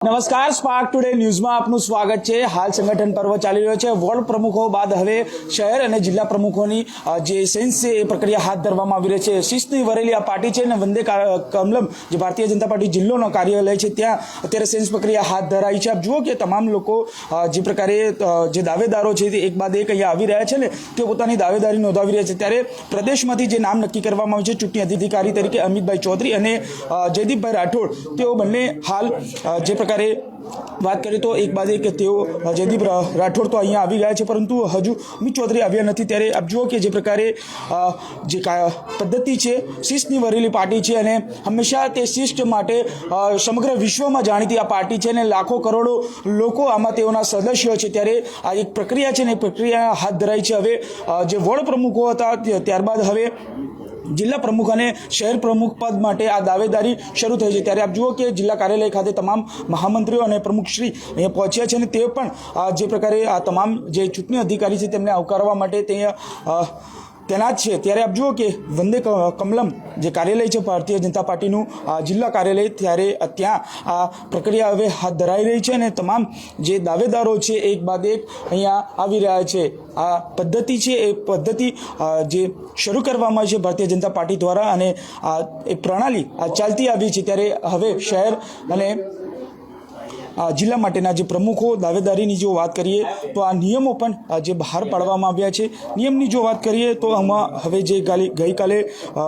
નમસ્કાર, spark today ન્યૂઝમાં આપનું સ્વાગત છે। હાલ સંગઠન પર્વ ચાલી રહ્યો છે। વોર્ડ પ્રમુખો બાદ હવે શહેર અને જિલ્લા પ્રમુખોની જે સેન્સ છે એ પ્રક્રિયા હાથ ધરવામાં આવી રહી છે। શિસ્તની વરેલી આ પાર્ટી છે અને વંદે કમલમ જે ભારતીય જનતા પાર્ટી જિલ્લાનો કાર્યાલય છે ત્યાં અત્યારે સેન્સ પ્રક્રિયા હાથ ધરાઈ છે। આપ જુઓ કે તમામ લોકો જે પ્રકારે જે દાવેદારો છે તે એક બાદ એક અહીંયા આવી રહ્યા છે ને તે પોતાની દાવેદારી નોંધાવી રહ્યા છે। ત્યારે પ્રદેશમાંથી જે નામ નક્કી કરવામાં આવ્યું છે ચૂંટણી અધિકારી તરીકે અમિતભાઈ ચૌધરી અને જયદીપભાઈ રાઠોડ, તેઓ બંને હાલ જે વાત કરીએ તો એક બાદ એક તેઓ જયદીપ રાઠોડ તો અહીંયા આવી ગયા છે, પરંતુ હજુ અમિત ચૌધરી આવ્યા નથી। ત્યારે આપ જુઓ કે જે પ્રકારે જે પદ્ધતિ છે, શિસ્તની વરેલી પાર્ટી છે અને હંમેશા તે શિસ્ત માટે સમગ્ર વિશ્વમાં જાણીતી આ પાર્ટી છે અને લાખો કરોડો લોકો આમાં તેઓના સદસ્યો છે। ત્યારે આ એક પ્રક્રિયા છે ને એ પ્રક્રિયા હાથ ધરાઈ છે। હવે જે વોર્ડ પ્રમુખો હતા ત્યારબાદ હવે જિલ્લા પ્રમુખ અને શહેર પ્રમુખ પદ માટે આ દાવેદારી શરૂ થઈ છે। ત્યારે આપ જુઓ કે જિલ્લા કાર્યાલય ખાતે તમામ મહામંત્રીઓ અને પ્રમુખશ્રી અહીંયા પહોંચ્યા છે અને તે પણ જે પ્રકારે આ તમામ જે ચૂંટણી અધિકારી છે તેમને આવકારવા માટે ત્યાં તૈનાત છે। ત્યારે આપ જુઓ કે વંદે કમલમ જે કાર્યાલય છે ભારતીય જનતા પાર્ટીનું જિલ્લા કાર્યાલય, ત્યારે ત્યાં આ પ્રક્રિયા હવે હાથ ધરાઈ રહી છે અને તમામ જે દાવેદારો છે એક બાદ એક અહીંયા આવી રહ્યા છે। આ પદ્ધતિ છે એ પદ્ધતિ જે શરૂ કરવામાં આવી છે ભારતીય જનતા પાર્ટી દ્વારા અને એ પ્રણાલી ચાલતી આવી છે। ત્યારે હવે શહેર અને જિલ્લા માટેના જે પ્રમુખો દાવેદારીની જો વાત કરીએ તો આ નિયમો પણ જે બહાર પાડવામાં આવ્યા છે। નિયમની જો વાત કરીએ તો આમાં હવે જે ગઈકાલે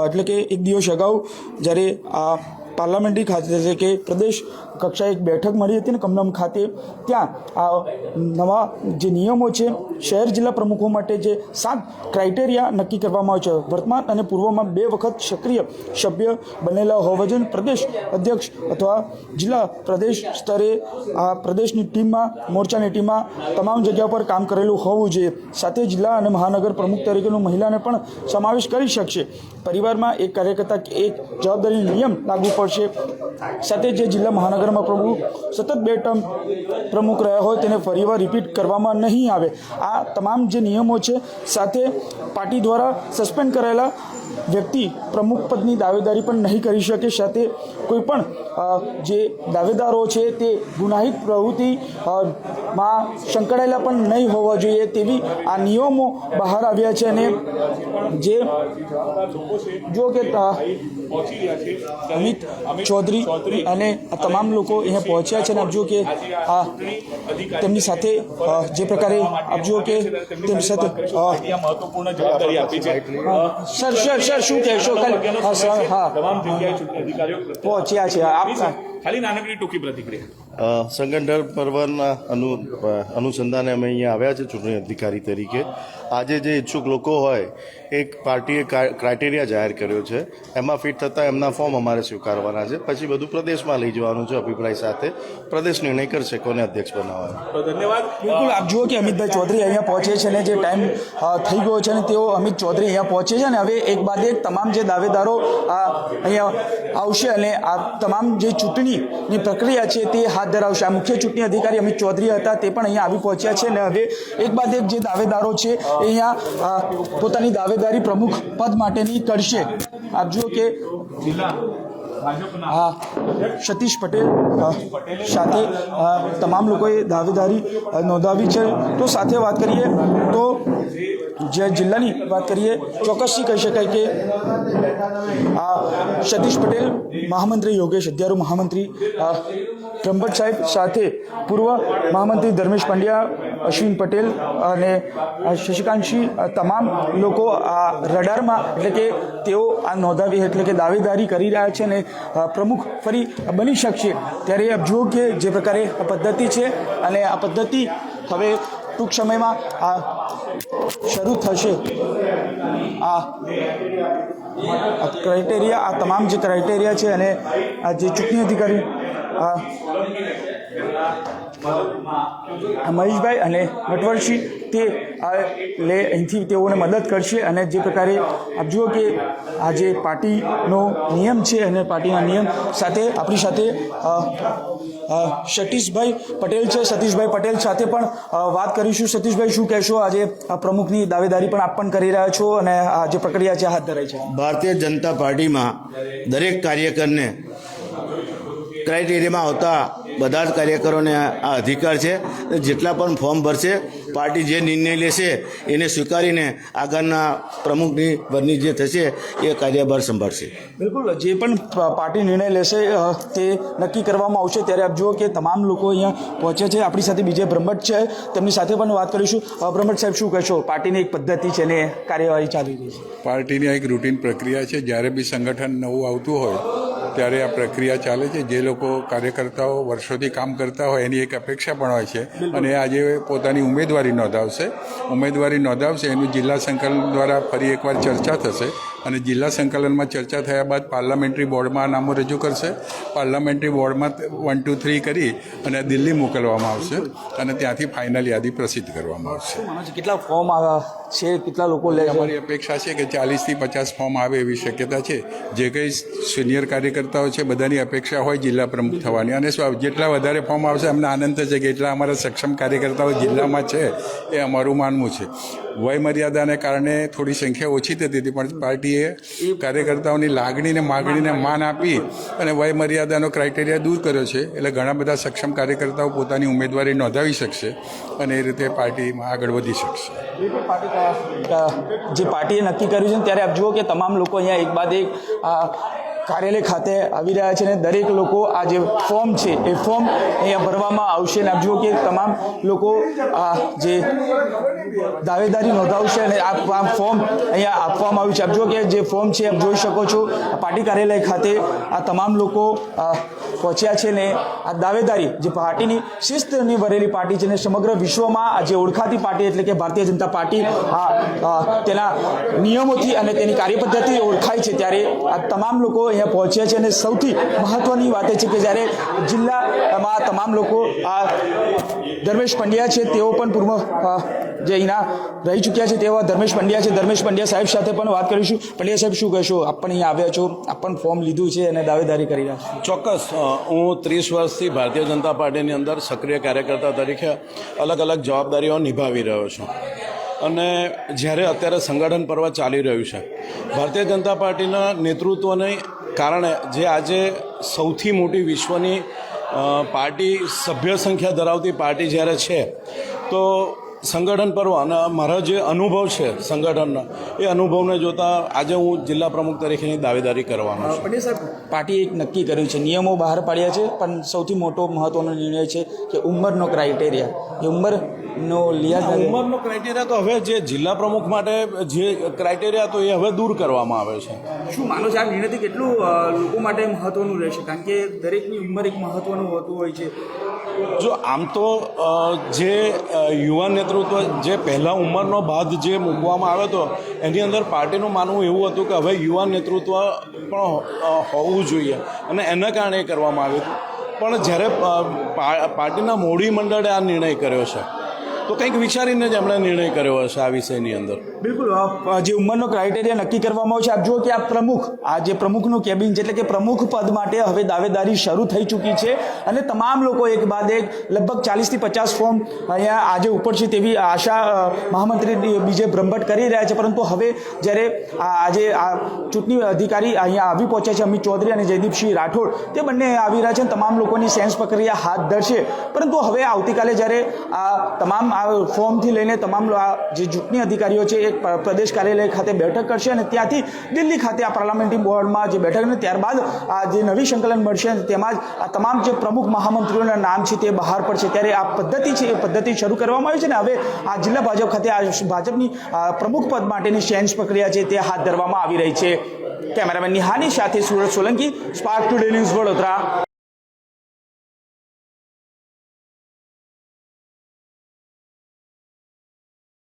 એટલે કે એક દિવસ અગાઉ જ્યારે આ પાર્લામેન્ટરી ખાતે કે પ્રદેશ કક્ષાએ એક બેઠક મળી હતી ને કમલમ ખાતે, ત્યાં આ નવા જે નિયમો છે શહેર જિલ્લા પ્રમુખો માટે જે 7 ક્રાઇટેરિયા નક્કી કરવામાં આવે છે। વર્તમાન અને પૂર્વમાં 2 વખત સક્રિય સભ્ય બનેલા હોવા જોઈએ, પ્રદેશ અધ્યક્ષ અથવા જિલ્લા પ્રદેશ સ્તરે આ પ્રદેશની ટીમમાં, મોરચાની ટીમમાં તમામ જગ્યા પર કામ કરેલું હોવું જોઈએ। સાથે જિલ્લા અને મહાનગર પ્રમુખ તરીકેનું મહિલાને પણ સમાવેશ કરી શકશે। પરિવારમાં એક કાર્યકર્તા એક જવાબદારી નિયમ લાગુ પડશે। સાથે જે જિલ્લા મહાનગરમાં પ્રમુખ સતત 2 ટર્મ પ્રમુખ રહ્યા હોય તેને ફરીવાર રિપીટ કરવામાં નહીં આવે। આ તમામ જે નિયમો છે, સાથે પાર્ટી દ્વારા સસ્પેન્ડ કરાયેલા વ્યક્તિ પ્રમુખ પદની દાવેદારી પણ નહીં કરી શકે। સાથે કોઈ પણ જે દાવેદારો છે તે ગુનાહિત પ્રવૃત્તિમાં સંકળાયેલા પણ નહીં હોવા જોઈએ તેવી આ નિયમો બહાર આવ્યા છે। અને જે જો કે અમિત ચૌધરી અને આ તમામ લોકો અહીંયા પહોંચ્યા છે અને આપ જુઓ કે આ તેમની સાથે જે પ્રકારે આપ જુઓ કે તેમની સાથે મહત્વપૂર્ણ જવાબદારી આપી છે। સર શું કહેશો? હા, પહોંચ્યા છે આપ, ખાલી નાનકડી ટૂંકી પ્રતિક્રિયા। સંગઠન પર્વના અનુસંધાને અમે અહીંયા આવ્યા છે ચૂંટણી અધિકારી તરીકે। આજે જે ઈચ્છુક લોકો હોય, એક પાર્ટીએ ક્રાઇટેરિયા જાહેર કર્યો છે, એમાં ફિટ થતાં એમના ફોર્મ અમારે સ્વીકારવાના છે, પછી બધું પ્રદેશમાં લઈ જવાનું છે અભિપ્રાય સાથે। પ્રદેશ નિર્ણય કરશે કોને અધ્યક્ષ બનાવવાનો। ધન્યવાદ। બિલકુલ, આપ જુઓ કે અમિતભાઈ ચૌધરી અહીંયા પહોંચે છે અને જે ટાઈમ થઈ ગયો છે અને તેઓ અમિત ચૌધરી અહીંયા પહોંચે છે અને હવે એક બાદ એક તમામ જે દાવેદારો અહીંયા આવશે અને આ તમામ જે ચૂંટણીની પ્રક્રિયા છે તે હાથ ધરાવશે। આ મુખ્ય ચૂંટણી અધિકારી અમિત ચૌધરી હતા, તે પણ અહીંયા આવી પહોંચ્યા છે અને હવે એક બાદ એક જે દાવેદારો છે એ અહીંયા પોતાની દાવેદારી પ્રમુખ પદ માટેની કરશે। આપ જુઓ કે સતીશ પટેલ સાથે તમામ લોકોએ દાવેદારી નોંધાવી છે। તો સાથે વાત કરીએ તો જે જિલ્લાની વાત કરીએ, ચોક્કસથી કહી શકાય કે સતીશ પટેલ, મહામંત્રી યોગેશ અધ્યારો, મહામંત્રી બ્રહ્મભટ્ટ સાહેબ, સાથે પૂર્વ મહામંત્રી ધર્મેશ પંડ્યા, અશ્વિન પટેલ અને શશિકાંતસિંહ, તમામ લોકો આ રડારમાં એટલે કે તેઓ આ નોંધાવી એટલે કે દાવેદારી કરી રહ્યા છે અને પ્રમુખ ફરી બની શકશે। ત્યારે આપ જુઓ કે જે પ્રકારે આ પદ્ધતિ છે અને આ પદ્ધતિ હવે ટૂંક સમયમાં આ શરૂ થશે। આ ક્રાઇટેરિયા, આ તમામ જે ક્રાઇટેરિયા છે અને આ જે ચૂંટણી અધિકારી મહેશભાઈ અને નટવરસિંહ તે અહીંથી તેઓને મદદ કરશે। અને જે પ્રકારે આપ જુઓ કે આ જે પાર્ટીનો નિયમ છે અને પાર્ટીના નિયમ સાથે આપણી સાથે સતીશભાઈ પટેલ છે, સતીશભાઈ પટેલ સાથે પણ વાત કરીશું। સતીશભાઈ, શું કહેશો? આજે પ્રમુખની દાવેદારી પણ આપ પણ કરી રહ્યા છો અને આ જે પ્રક્રિયા છે હાથ ધરાઈ છે। ભારતીય જનતા પાર્ટીમાં દરેક કાર્યકરને ક્રાઇટેરિયામાં આવતા બધા જ કાર્યકરોને આ અધિકાર છે. જેટલા પણ ફોર્મ ભરશે પાર્ટી જે નિર્ણય લેશે એને સ્વીકારીને આગળના પ્રમુખની વરની જે થશે એ કાર્યભાર સંભાળશે. બિલકુલ, જે પણ પાર્ટી નિર્ણય લેશે તે નક્કી કરવામાં આવશે. ત્યારે આપ જુઓ કે તમામ લોકો અહીંયા પહોંચે છે. આપણી સાથે બીજે બ્રહ્મભટ્ટ છે, તેમની સાથે પણ વાત કરીશું. બ્રહ્મભટ્ટ સાહેબ, શું કહેશો? પાર્ટીની એક પદ્ધતિ છે ને કાર્યવાહી ચાલી રહી છે. પાર્ટીની એક રૂટીન પ્રક્રિયા છે. જ્યારે બી સંગઠન નવું આવતું હોય ત્યારે આ પ્રક્રિયા ચાલે છે. જે લોકો કાર્યકર્તાઓ વર્ષોથી કામ કરતા હોય એની એક અપેક્ષા પણ હોય છે અને આજે પોતાની ઉમેદવારી નોંધાવશે. એનું જિલ્લા સંકલન દ્વારા ફરી એકવાર ચર્ચા થશે અને જિલ્લા સંકલનમાં ચર્ચા થયા બાદ પાર્લામેન્ટરી બોર્ડમાં નામો રજૂ કરશે. પાર્લામેન્ટરી બોર્ડમાં 1, 2, 3 કરી અને દિલ્હી મોકલવામાં આવશે અને ત્યાંથી ફાઇનલ યાદી પ્રસિદ્ધ કરવામાં આવશે. કેટલા ફોર્મ છે, કેટલા લોકો લે છે? અમારી અપેક્ષા છે કે 40થી 50 ફોર્મ આવે એવી શક્યતા છે. જે કંઈ સિનિયર કાર્યકર્તાઓ છે બધાની અપેક્ષા હોય જિલ્લા પ્રમુખ થવાની અને જેટલા વધારે ફોર્મ આવશે અમને આનંદ થશે કે એટલા અમારા સક્ષમ કાર્યકર્તાઓ જિલ્લામાં છે એ અમારું માનવું છે. વય મર્યાદાને કારણે થોડી સંખ્યા ઓછી થતી હતી પણ પાર્ટીએ કાર્યકર્તાઓની લાગણીને માગણીને માન આપી અને વય મર્યાદાનો ક્રાઇટેરિયા દૂર કર્યો છે. એટલે ઘણા બધા સક્ષમ કાર્યકર્તાઓ પોતાની ઉમેદવારી નોંધાવી શકશે અને એ રીતે પાર્ટીમાં આગળ વધી શકશે. જે પાર્ટીએ નક્કી કર્યું છે ત્યારે આપ જુઓ કે તમામ લોકો અહીંયા એક બાદ એક કાર્યાલય ખાતે આવી રહ્યા છે અને દરેક લોકો આ જે ફોર્મ છે એ ફોર્મ અહીંયા ભરવામાં આવશે. અને આપ જુઓ કે તમામ લોકો જે દાવેદારી નોંધાવશે અને આ ફોર્મ અહીંયા આપવામાં આવ્યું છે. આપ જુઓ કે જે ફોર્મ છે આપ જોઈ શકો છો. પાર્ટી કાર્યાલય ખાતે આ તમામ લોકો પહોંચ્યા છે ને આ દાવેદારી જે પાર્ટીની શિસ્તની ભરેલી પાર્ટી છે ને સમગ્ર વિશ્વમાં જે ઓળખાતી પાર્ટી એટલે કે ભારતીય જનતા પાર્ટી તેના નિયમોથી અને તેની કાર્યપદ્ધતિ ઓળખાય છે. ત્યારે આ તમામ લોકો અહીંયા પહોંચ્યા છે અને સૌથી મહત્વની વાત એ છે કે જ્યારે જિલ્લામાં તમામ લોકો આ ધર્મેશ પંડ્યા છે તેઓ પણ પૂર્વ જે અહીંના રહી ચૂક્યા છે તેવા ધર્મેશ પંડ્યા છે. ધર્મેશ પંડ્યા સાહેબ સાથે પણ વાત કરીશું. પંડ્યા સાહેબ, શું કહેશો? આપ પણ અહીંયા આવ્યા છો, આપ પણ ફોર્મ લીધું છે અને દાવેદારી કરી રહ્યા છો. ચોક્કસ, હું 30 વર્ષથી ભારતીય જનતા પાર્ટીની અંદર સક્રિય કાર્યકર્તા તરીકે અલગ અલગ જવાબદારીઓ નિભાવી રહ્યો છું અને જ્યારે અત્યારે સંગઠન પર્વ ચાલી રહ્યું છે ભારતીય જનતા પાર્ટીના નેતૃત્વને કારણે જે આજે સૌથી મોટી વિશ્વની પાર્ટી સભ્ય સંખ્યા ધરાવતી પાર્ટી જ્યારે છે તો સંગઠન પર્વ અને મારો જે અનુભવ છે સંગઠનનો એ અનુભવને જોતા આજે હું જિલ્લા પ્રમુખ તરીકેની દાવેદારી કરવાનો છું. પટેલ સાહેબ, પાર્ટીએ એક નક્કી કર્યું છે, નિયમો બહાર પાડ્યા છે પણ સૌથી મોટો મહત્વનો નિર્ણય છે કે ઉંમરનો ક્રાઇટેરિયા, એ ઉંમરનો લિહાજ ઉંમરનો ક્રાઇટેરિયા તો હવે જે જિલ્લા પ્રમુખ માટે જે ક્રાઇટેરિયા તો એ હવે દૂર કરવામાં આવે છે. શું માનો છો આ નિર્ણયથી કેટલું લોકો માટે મહત્વનું રહેશે? કારણ કે દરેકની ઉંમર એક મહત્વનું હોતું હોય છે. જો આમ તો જે યુવા નેતૃત્વ જે પહેલાં ઉંમરનો બાદ જે મૂકવામાં આવ્યો હતો એની અંદર પાર્ટીનું માનવું એવું હતું કે હવે યુવા નેતૃત્વ પણ હોવું જોઈએ અને એના કારણે કરવામાં આવ્યું હતું. પણ જ્યારે પાર્ટીના મોવડી મંડળે આ નિર્ણય કર્યો છે તો કંઈક વિચારીને જ એમણે નિર્ણય કર્યો હશે આ વિષયની અંદર. બિલકુલ, જે ઉંમરનો ક્રાઇટેરિયા નક્કી કરવામાં આવે છે. આપ જુઓ કે આ પ્રમુખ, આ જે પ્રમુખનું કેબિન છે એટલે કે પ્રમુખ પદ માટે હવે દાવેદારી શરૂ થઈ ચૂકી છે અને તમામ લોકો એક બાદ એક લગભગ 40થી 50 ફોર્મ અહીંયા આજે ઉપડશે તેવી આશા મહામંત્રી બીજે બ્રહ્મભટ્ટ કરી રહ્યા છે. પરંતુ હવે જ્યારે આજે આ ચૂંટણી અધિકારી અહીંયા આવી પહોંચ્યા છે અમિત ચૌધરી અને જયદીપસિંહ રાઠોડ, તે બંને આવી રહ્યા છે. તમામ લોકોની સેન્સ પ્રક્રિયા હાથ ધરશે. પરંતુ હવે આવતીકાલે જ્યારે આ તમામ ફોર્મથી લઈને તમામ જે ચૂંટણી અધિકારીઓ છે એક પ્રદેશ કાર્યાલય ખાતે બેઠક કરશે અને ત્યાંથી દિલ્હી ખાતે આ પાર્લામેન્ટરી બોર્ડમાં જે બેઠક અને ત્યારબાદ આ જે નવી સંકલન મળશે તેમાં જ આ તમામ જે પ્રમુખ મહામંત્રીઓના નામ છે તે બહાર પડશે. ત્યારે આ પદ્ધતિ છે એ પદ્ધતિ શરૂ કરવામાં આવી છે ને હવે આ જિલ્લા ભાજપ ખાતે આ ભાજપની પ્રમુખ પદ માટેની સેન્સ પ્રક્રિયા છે તે હાથ ધરવામાં આવી રહી છે. કેમેરામેન નિહાની સાથે Surat Solanki, spark today news, Vadodara.